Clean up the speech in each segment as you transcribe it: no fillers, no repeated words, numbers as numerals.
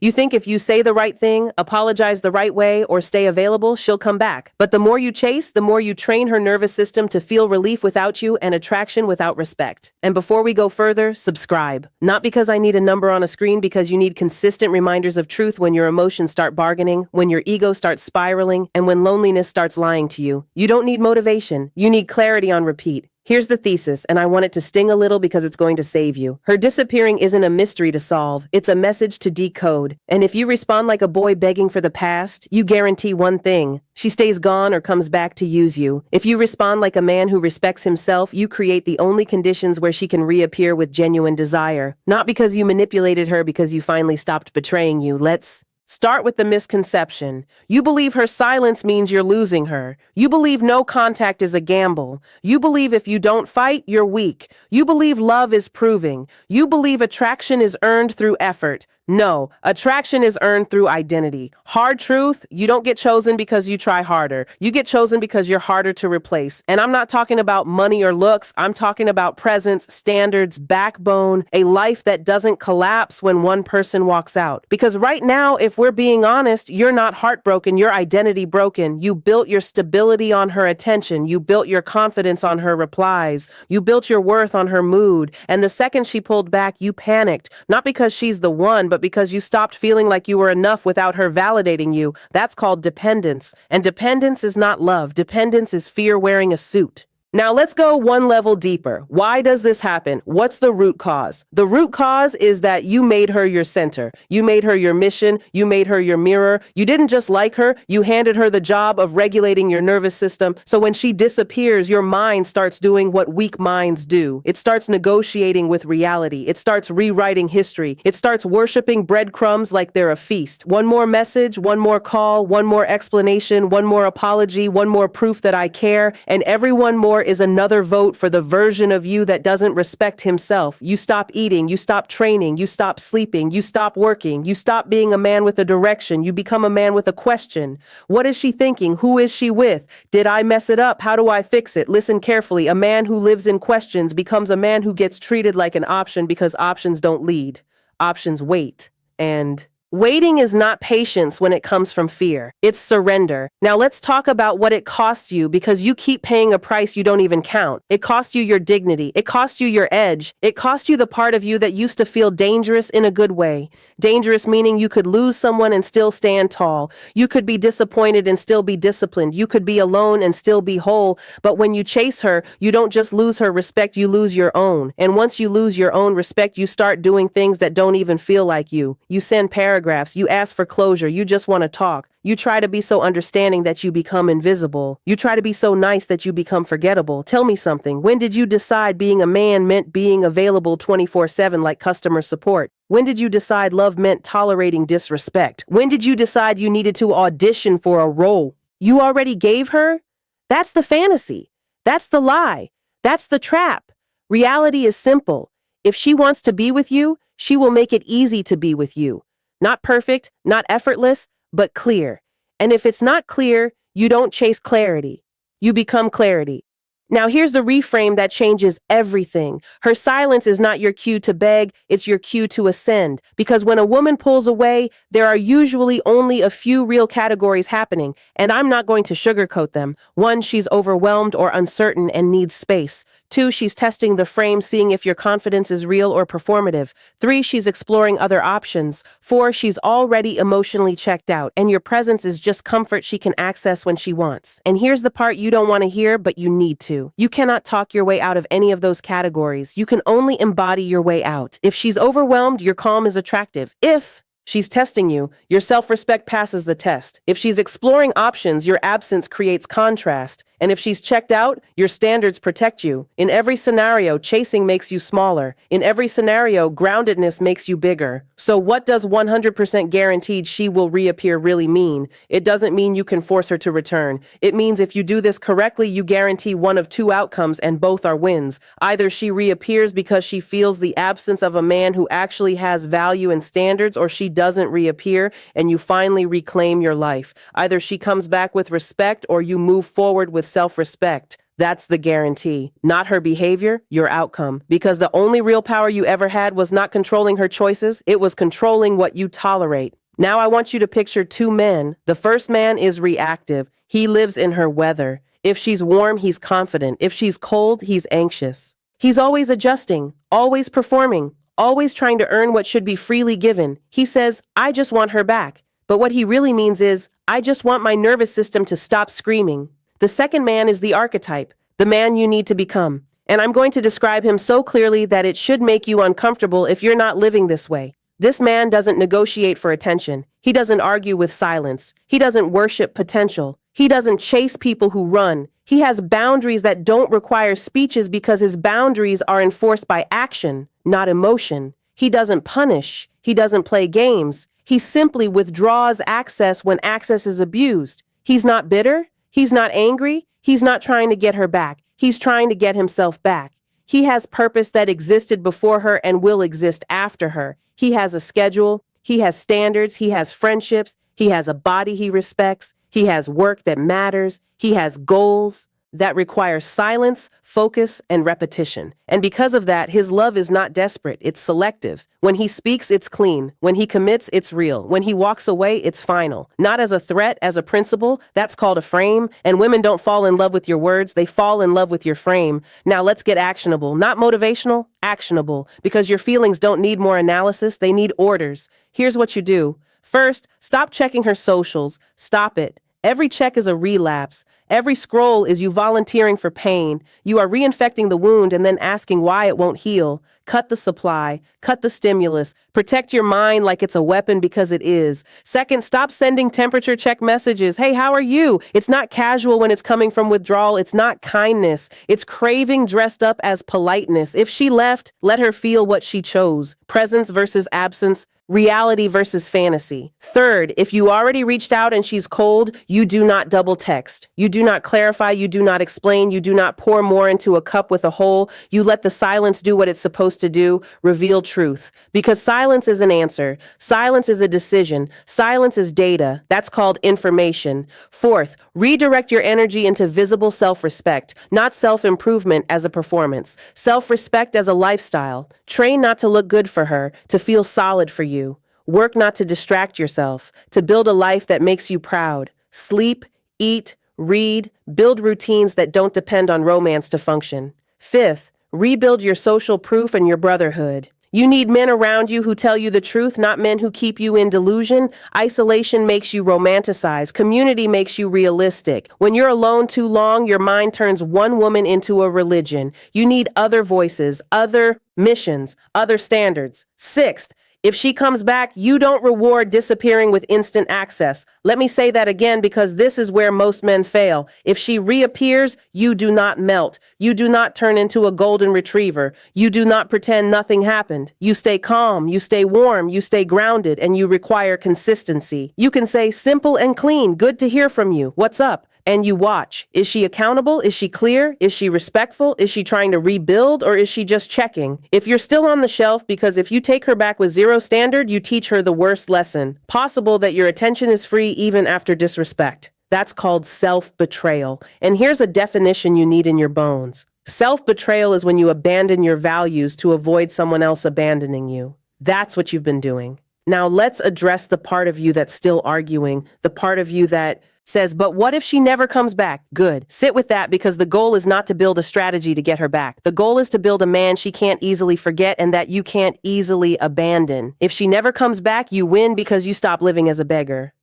You think if you say the right thing, apologize the right way, or stay available, she'll come back. But the more you chase, the more you train her nervous system to feel relief without you and attraction without respect. And before we go further, subscribe. Not because I need a number on a screen, because you need consistent reminders of truth when your emotions start bargaining, when your ego starts spiraling, and when loneliness starts lying to you. You don't need motivation. You need clarity on repeat. Here's the thesis, and I want it to sting a little because it's going to save you. Her disappearing isn't a mystery to solve. It's a message to decode. And if you respond like a boy begging for the past, you guarantee one thing: she stays gone or comes back to use you. If you respond like a man who respects himself, you create the only conditions where she can reappear with genuine desire. Not because you manipulated her, because you finally stopped betraying you. Let's start with the misconception. You believe her silence means you're losing her. You believe no contact is a gamble. You believe if you don't fight, you're weak. You believe love is proving. You believe attraction is earned through effort. No, attraction is earned through identity. Hard truth: you don't get chosen because you try harder. You get chosen because you're harder to replace. And I'm not talking about money or looks. I'm talking about presence, standards, backbone, a life that doesn't collapse when one person walks out. Because right now, if we're being honest, you're not heartbroken, your identity broken. You built your stability on her attention. You built your confidence on her replies. You built your worth on her mood. And the second she pulled back, you panicked. Not because she's the one, but because you stopped feeling like you were enough without her validating you. That's called dependence. And dependence is not love. Dependence is fear wearing a suit. Now let's go one level deeper. Why does this happen? What's the root cause? The root cause is that you made her your center. You made her your mission. You made her your mirror. You didn't just like her. You handed her the job of regulating your nervous system. So when she disappears, your mind starts doing what weak minds do. It starts negotiating with reality. It starts rewriting history. It starts worshiping breadcrumbs like they're a feast. One more message, one more call, one more explanation, one more apology, one more proof that I care, and everyone more is another vote for the version of you that doesn't respect himself. You stop eating, you stop training, you stop sleeping, you stop working, you stop being a man with a direction, you become a man with a question. What is she thinking? Who is she with? Did I mess it up? How do I fix it? Listen carefully. A man who lives in questions becomes a man who gets treated like an option, because options don't lead. Options wait. And waiting is not patience when it comes from fear. It's surrender. Now let's talk about what it costs you, because you keep paying a price you don't even count. It costs you your dignity. It costs you your edge. It costs you the part of you that used to feel dangerous in a good way. Dangerous meaning you could lose someone and still stand tall. You could be disappointed and still be disciplined. You could be alone and still be whole. But when you chase her, you don't just lose her respect, you lose your own. And once you lose your own respect, you start doing things that don't even feel like you. You send paragraphs. You ask for closure. You just want to talk. You try to be so understanding that you become invisible. You try to be so nice that you become forgettable. Tell me something. When did you decide being a man meant being available 24/7 like customer support? When did you decide love meant tolerating disrespect? When did you decide you needed to audition for a role you already gave her? That's the fantasy. That's the lie. That's the trap. Reality is simple. If she wants to be with you, she will make it easy to be with you. Not perfect, not effortless, but clear. And if it's not clear, you don't chase clarity. You become clarity. Now here's the reframe that changes everything. Her silence is not your cue to beg, it's your cue to ascend. Because when a woman pulls away, there are usually only a few real categories happening, and I'm not going to sugarcoat them. 1, she's overwhelmed or uncertain and needs space. 2, she's testing the frame, seeing if your confidence is real or performative. 3, she's exploring other options. 4, she's already emotionally checked out, and your presence is just comfort she can access when she wants. And here's the part you don't want to hear, but you need to. You cannot talk your way out of any of those categories. You can only embody your way out. If she's overwhelmed, your calm is attractive. If she's testing you, your self-respect passes the test. If she's exploring options, your absence creates contrast. And if she's checked out, your standards protect you. In every scenario, chasing makes you smaller. In every scenario, groundedness makes you bigger. So what does 100% guaranteed she will reappear really mean? It doesn't mean you can force her to return. It means if you do this correctly, you guarantee one of two outcomes, and both are wins. Either she reappears because she feels the absence of a man who actually has value and standards, or she doesn't reappear and you finally reclaim your life. Either she comes back with respect or you move forward with self-respect. That's the guarantee. Not her behavior, your outcome. Because the only real power you ever had was not controlling her choices, it was controlling what you tolerate. Now I want you to picture two men. The first man is reactive. He lives in her weather. If she's warm, he's confident. If she's cold, he's anxious. He's always adjusting, always performing, always trying to earn what should be freely given. He says, I just want her back. But what he really means is, I just want my nervous system to stop screaming. The second man is the archetype, the man you need to become. And I'm going to describe him so clearly that it should make you uncomfortable if you're not living this way. This man doesn't negotiate for attention. He doesn't argue with silence. He doesn't worship potential. He doesn't chase people who run. He has boundaries that don't require speeches because his boundaries are enforced by action, not emotion. He doesn't punish. He doesn't play games. He simply withdraws access when access is abused. He's not bitter. He's not angry. He's not trying to get her back. He's trying to get himself back. He has purpose that existed before her and will exist after her. He has a schedule. He has standards. He has friendships. He has a body he respects. He has work that matters. He has goals that require silence, focus, and repetition. And because of that, his love is not desperate, it's selective. When he speaks, it's clean. When he commits, it's real. When he walks away, it's final. Not as a threat, as a principle. That's called a frame. And women don't fall in love with your words, they fall in love with your frame. Now let's get actionable. Not motivational, actionable. Because your feelings don't need more analysis, they need orders. Here's what you do. First, stop checking her socials. Stop it. Every check is a relapse. Every scroll is you volunteering for pain. You are reinfecting the wound and then asking why it won't heal. Cut the supply. Cut the stimulus. Protect your mind like it's a weapon because it is. Second, stop sending temperature check messages. Hey, how are you? It's not casual when it's coming from withdrawal. It's not kindness. It's craving dressed up as politeness. If she left, let her feel what she chose. Presence versus absence. Reality versus fantasy. Third, if you already reached out and she's cold, you do not double text. You do not clarify. You do not explain. You do not pour more into a cup with a hole. You let the silence do what it's supposed to do, reveal truth. Because silence is an answer. Silence is a decision. Silence is data. That's called information. Fourth, redirect your energy into visible self-respect, not self-improvement as a performance. Self-respect as a lifestyle. Train not to look good for her, to feel solid for you. Work not to distract yourself, to build a life that makes you proud. Sleep, eat, read, build routines that don't depend on romance to function. Fifth, rebuild your social proof and your brotherhood. You need men around you who tell you the truth, not men who keep you in delusion. Isolation makes you romanticize. Community makes you realistic. When you're alone too long, your mind turns one woman into a religion. You need other voices, other missions, other standards. Sixth, if she comes back, you don't reward disappearing with instant access. Let me say that again because this is where most men fail. If she reappears, you do not melt. You do not turn into a golden retriever. You do not pretend nothing happened. You stay calm, you stay warm, you stay grounded, and you require consistency. You can say simple and clean, good to hear from you. What's up? And you watch. Is she accountable? Is she clear? Is she respectful? Is she trying to rebuild or is she just checking? If you're still on the shelf, because if you take her back with zero standard, you teach her the worst lesson. Possible that your attention is free even after disrespect. That's called self-betrayal. And here's a definition you need in your bones. Self-betrayal is when you abandon your values to avoid someone else abandoning you. That's what you've been doing. Now let's address the part of you that's still arguing, the part of you that says, but what if she never comes back? Good. Sit with that because the goal is not to build a strategy to get her back. The goal is to build a man she can't easily forget and that you can't easily abandon. If she never comes back, you win because you stop living as a beggar.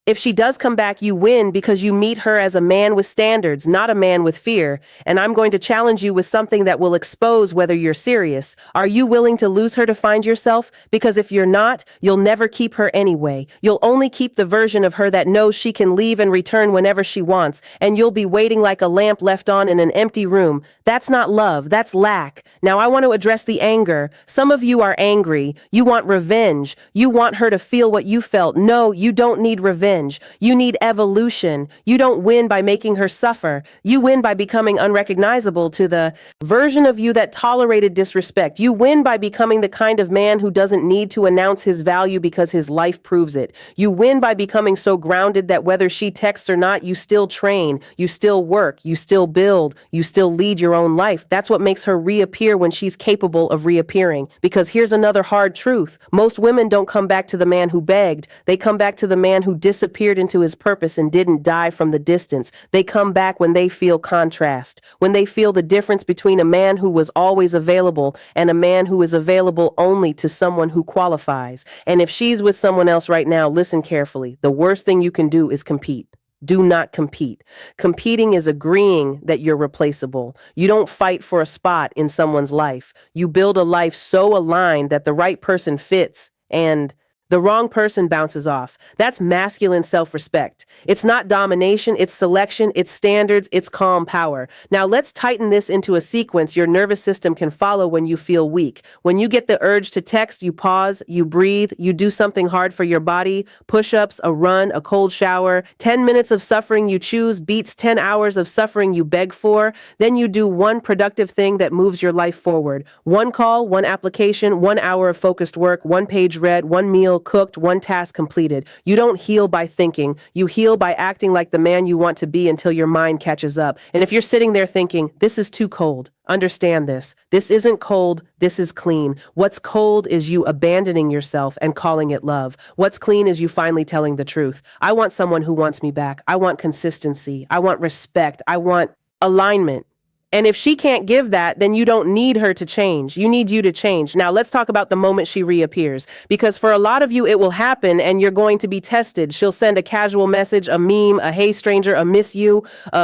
If she does come back, you win because you meet her as a man with standards, not a man with fear. And I'm going to challenge you with something that will expose whether you're serious. Are you willing to lose her to find yourself? Because if you're not, you'll never keep her anyway. You'll only keep the version of her that knows she can leave and return whenever she wants. And you'll be waiting like a lamp left on in an empty room. That's not love. That's lack. Now I want to address the anger. Some of you are angry. You want revenge. You want her to feel what you felt. No, you don't need revenge. revenge. You need evolution. You don't win by making her suffer. You win by becoming unrecognizable to the version of you that tolerated disrespect. You win by becoming the kind of man who doesn't need to announce his value because his life proves it. You win by becoming so grounded that whether she texts or not, you still train, you still work, you still build, you still lead your own life. That's what makes her reappear when she's capable of reappearing. Because here's another hard truth. Most women don't come back to the man who begged. They come back to the man who disappeared into his purpose and didn't die from the distance. They come back when they feel contrast, when they feel the difference between a man who was always available and a man who is available only to someone who qualifies. And if she's with someone else right now, listen carefully. The worst thing you can do is compete. Do not compete. Competing is agreeing that you're replaceable. You don't fight for a spot in someone's life. You build a life so aligned that the right person fits and the wrong person bounces off. That's masculine self-respect. It's not domination, it's selection, it's standards, it's calm power. Now let's tighten this into a sequence your nervous system can follow when you feel weak. When you get the urge to text, you pause, you breathe, you do something hard for your body, push-ups, a run, a cold shower. 10 minutes of suffering you choose beats 10 hours of suffering you beg for. Then you do one productive thing that moves your life forward. One call, one application, 1 hour of focused work, 1 page read, 1 meal cooked, 1 task completed. You don't heal by thinking. You heal by acting like the man you want to be until your mind catches up. And if you're sitting there thinking, this is too cold, understand this. This isn't cold. This is clean. What's cold is you abandoning yourself and calling it love. What's clean is you finally telling the truth. I want someone who wants me back. I want consistency. I want respect. I want alignment. And if she can't give that, then you don't need her to change. You need you to change. Now, let's talk about the moment she reappears. Because for a lot of you, it will happen and you're going to be tested. She'll send a casual message, a meme, a hey stranger, a miss you.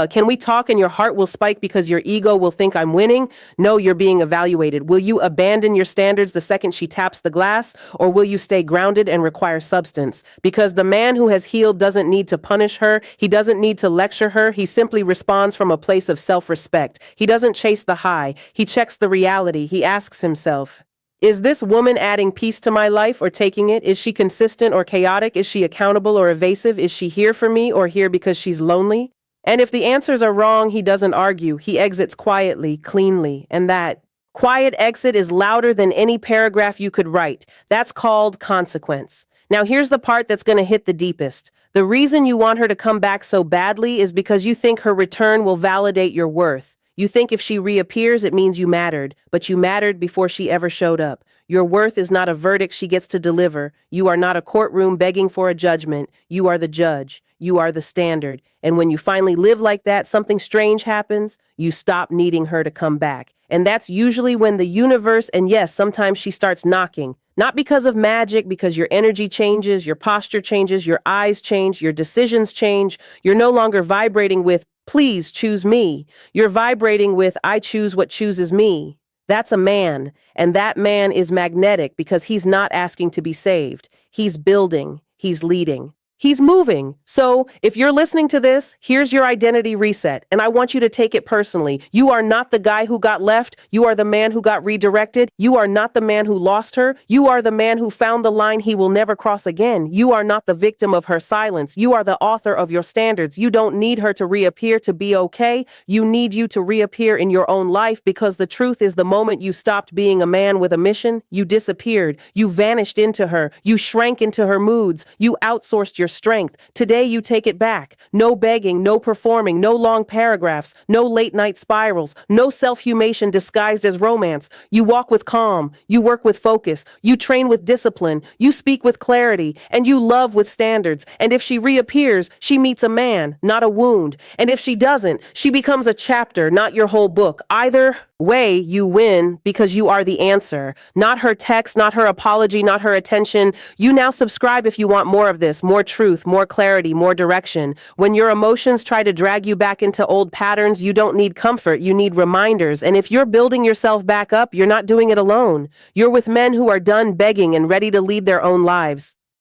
Can we talk? And your heart will spike because your ego will think I'm winning. No, you're being evaluated. Will you abandon your standards the second she taps the glass? Or will you stay grounded and require substance? Because the man who has healed doesn't need to punish her. He doesn't need to lecture her. He simply responds from a place of self-respect. He doesn't chase the high. He checks the reality. He asks himself, is this woman adding peace to my life or taking it? Is she consistent or chaotic? Is she accountable or evasive? Is she here for me or here because she's lonely? And if the answers are wrong, he doesn't argue. He exits quietly, cleanly, and that quiet exit is louder than any paragraph you could write. That's called consequence. Now, here's the part that's going to hit the deepest. The reason you want her to come back so badly is because you think her return will validate your worth. You think if she reappears, it means you mattered, but you mattered before she ever showed up. Your worth is not a verdict she gets to deliver. You are not a courtroom begging for a judgment. You are the judge. You are the standard. And when you finally live like that, something strange happens. You stop needing her to come back. And that's usually when the universe, and yes, sometimes she starts knocking. Not because of magic, because your energy changes, your posture changes, your eyes change, your decisions change. You're no longer vibrating with, please choose me. You're vibrating with, I choose what chooses me. That's a man. And that man is magnetic because he's not asking to be saved. He's building. He's leading. He's moving. So if you're listening to this, here's your identity reset. And I want you to take it personally. You are not the guy who got left. You are the man who got redirected. You are not the man who lost her. You are the man who found the line he will never cross again. You are not the victim of her silence. You are the author of your standards. You don't need her to reappear to be okay. You need you to reappear in your own life because the truth is the moment you stopped being a man with a mission, you disappeared. You vanished into her. You shrank into her moods. You outsourced your strength. Today you take it back. No begging, no performing, no long paragraphs, no late night spirals, no self-humation disguised as romance. You walk with calm. You work with focus. You train with discipline. You speak with clarity. And you love with standards. And if she reappears, she meets a man, not a wound. And if she doesn't, she becomes a chapter, not your whole book. Either way, you win because you are the answer. Not her text, not her apology, not her attention. You now subscribe if you want more of this, more truth, more clarity, more direction. When your emotions try to drag you back into old patterns, you don't need comfort, you need reminders. And if you're building yourself back up, you're not doing it alone. You're with men who are done begging and ready to lead their own lives.